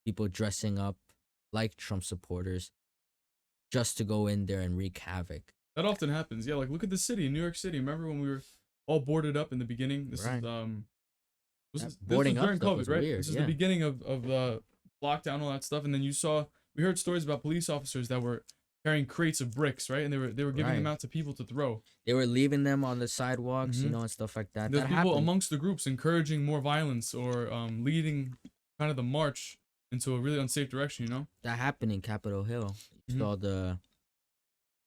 people dressing up like Trump supporters just to go in there and wreak havoc. That often happens. Yeah, like look at the city, New York City. Remember when we were all boarded up in the beginning? This Right. is this was Boarding up during stuff COVID, was right? weird. This is the Yeah. beginning of lockdown, all that stuff, and then we heard stories about police officers that were carrying crates of bricks, right? And they were giving them Right. out to people to throw. They were leaving them on the sidewalks, Hmm. and stuff like that. There's That people happened. amongst the groups encouraging more violence or leading kind of the march into a really unsafe direction, you know? That happened in Capitol Hill. You Hmm. saw the,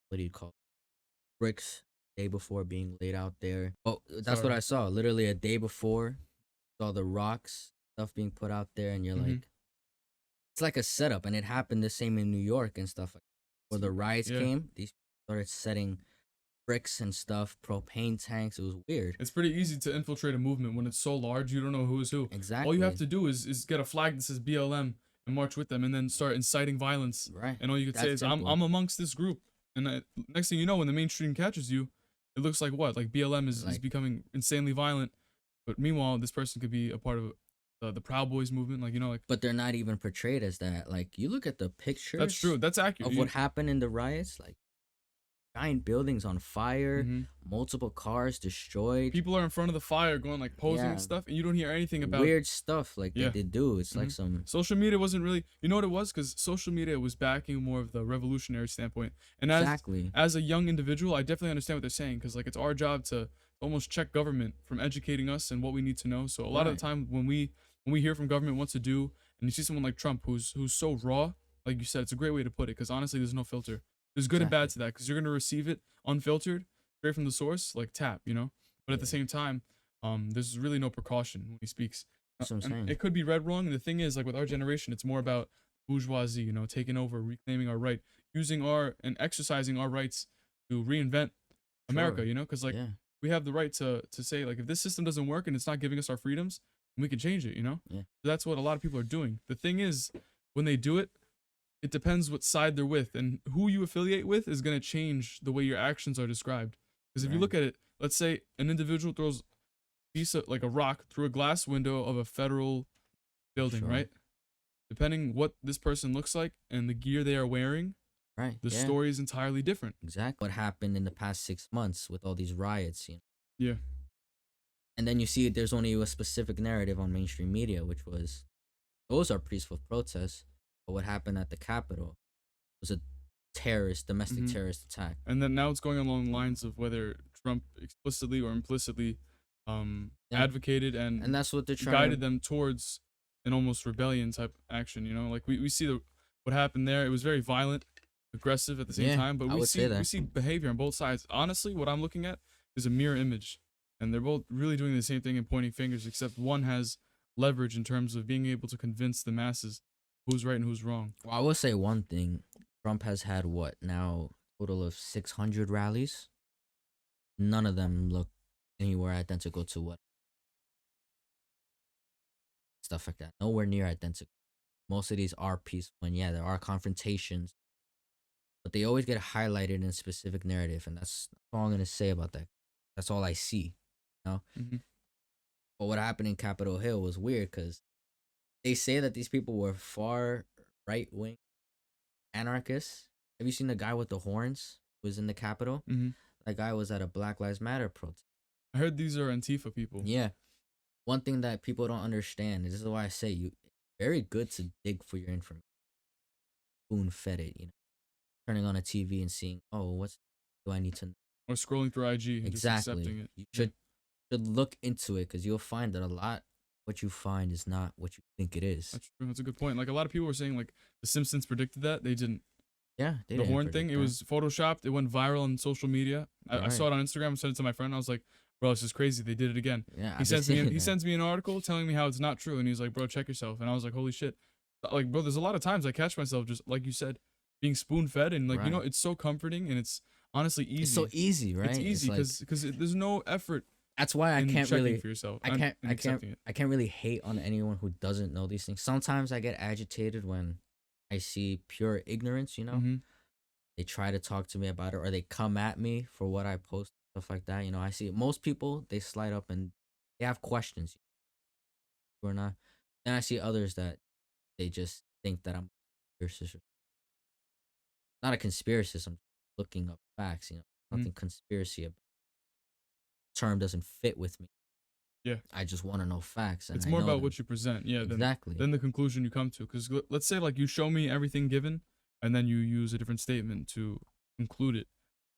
what do you call it? Bricks day before being laid out there. Oh, that's what Sorry. I saw. Literally a day before, saw the rocks stuff being put out there, and you're Hmm. like, it's like a setup, and it happened the same in New York and stuff. Like where the riots Yeah. came, these people started setting bricks and stuff, propane tanks. It was weird. It's pretty easy to infiltrate a movement when it's so large you don't know who is who. Exactly. All you have to do is get a flag that says BLM and march with them, and then start inciting violence. Right. And all you could say That's is simple. I'm amongst this group. And next thing you know, when the mainstream catches you, it looks like what? Like BLM is Like- becoming insanely violent. But meanwhile, this person could be a part of the Proud Boys movement, like, you know, like. But they're not even portrayed as that. Like you look at the pictures. That's true. That's accurate. Of what happened in the riots, like giant buildings on fire, Mhm. multiple cars destroyed, People are in front of the fire going like posing Yeah. and stuff, and you don't hear anything about weird stuff like Yeah. that they do. It's like Mhm. some social media. Wasn't really, you know what it was, because social media was backing more of the revolutionary standpoint. And exactly. as a young individual, I definitely understand what they're saying, because like it's our job to almost check government from educating us and what we need to know. So a lot of the Right. time when we hear from government what to do, and you see someone like Trump who's so raw, like you said, it's a great way to put it, because honestly, there's no filter. There's good and bad to that, because you're gonna receive it unfiltered, straight from the source, like tap, you know. But at the Yeah. same time, there's really no precaution when he speaks. That's what I'm And saying. it could be read wrong. And the thing is, like with our generation, it's more about bourgeoisie, you know, taking over, reclaiming our right, using our and exercising our rights to reinvent America, Sure. you know, because like Yeah. we have the right to say like if this system doesn't work and it's not giving us our freedoms, we can change it, you know. Yeah. So that's what a lot of people are doing. The thing is, when they do it, it depends what side they're with, and who you affiliate with is going to change the way your actions are described. Because if you Right. look at it, let's say an individual throws a piece of like a rock through a glass window of a federal building, Sure. right? Depending what this person looks like and the gear they are wearing, Right. the yeah. story is entirely different. Exactly. What happened in the past 6 months with all these riots, Yeah. And then you see there's only a specific narrative on mainstream media, which was those are peaceful protests, but what happened at the Capitol was a domestic Mhm. terrorist attack. And then now it's going along the lines of whether Trump explicitly or implicitly Yeah. advocated And that's what they're trying guided to. them towards an almost rebellion type action, you know? Like we see what happened there. It was very violent, aggressive at the same Yeah, time, but I we would say see that. we see behavior on both sides. Honestly, what I'm looking at is a mirror image. And they're both really doing the same thing and pointing fingers, except one has leverage in terms of being able to convince the masses who's right and who's wrong. Well, I will say one thing. Trump has had what now? Total of 600 rallies. None of them look anywhere identical to what stuff like that. Nowhere near identical. Most of these are peaceful, and yeah, there are confrontations, but they always get highlighted in a specific narrative, and that's all I'm gonna say about that. That's all I see. You know? Hmm. But what happened in Capitol Hill was weird because they say that these people were far right wing anarchists. Have you seen the guy with the horns who was in the Capitol? Hmm. That guy was at a Black Lives Matter protest. I heard these are Antifa people. Yeah. One thing that people don't understand, this is why I say it's very good to dig for your information. Spoon fed it, turning on a TV and seeing, oh, what do I need to know? Or scrolling through IG and just accepting Exactly. it. You should look into it because you'll find that a lot what you find is not what you think it is. That's true. That's a good point. Like a lot of people were saying like The Simpsons predicted that. They didn't. Yeah, they The didn't horn predict thing, it that. was photoshopped. It went viral on social media. I Right. saw it on Instagram. I sent it to my friend. I was like, bro, this is crazy. They did it again. Yeah, He sends me an article telling me how it's not true, and he's like, bro, check yourself. And I was like, holy shit. Like, bro, there's a lot of times I catch myself just like you said, being spoon fed, and like, you know, Right. it's so comforting and it's honestly easy. It's so easy, right? It's easy like- because there's no effort that's why I in can't checking really for yourself. I and- can't and I can't accepting it. I can't really hate on anyone who doesn't know these things. Sometimes I get agitated when I see pure ignorance, Mhm. They try to talk to me about it or they come at me for what I post, stuff like that. I see most people they slide up and they have questions or not. Then I see others that they just think that I'm a conspiracist. Not a conspiracist. I'm looking up facts. Mhm. Nothing conspiracy about. Term doesn't fit with me. Yeah. I just want to know facts, and It's I more know about them what you present, yeah, exactly. than the conclusion you come to. Because let's say like you show me everything given, and then you use a different statement to conclude it.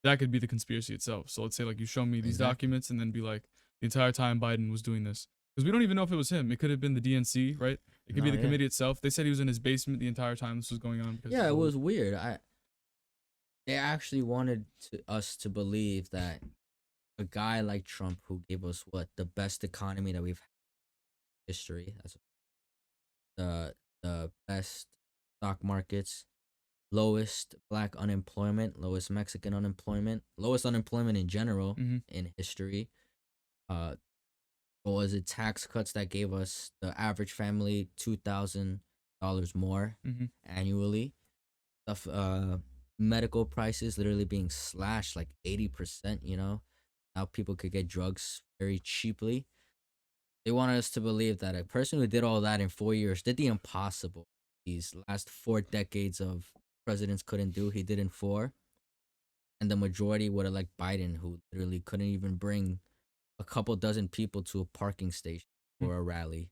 That could be the conspiracy itself. So let's say like you show me these Exactly. documents, and then be like the entire time Biden was doing this, because we don't even know if it was him. It could have been the DNC, right? It could be No, the yeah, committee itself. They said he was in his basement the entire time this was going on because yeah. the It whole was weird. They actually wanted us to believe that a guy like Trump, who gave us what the best economy that we've had in history, that's the best stock markets, lowest black unemployment, lowest Mexican unemployment, lowest unemployment in general hmm in history. Uh, what was it? Tax cuts that gave us the average family $2,000 more hmm annually. Stuff, medical prices literally being slashed like 80%. Now people could get drugs very cheaply. They wanted us to believe that a person who did all that in 4 years did the impossible. These last 4 decades of presidents couldn't do, he did in four. And the majority would have liked Biden, who literally couldn't even bring a couple dozen people to a parking station for a rally.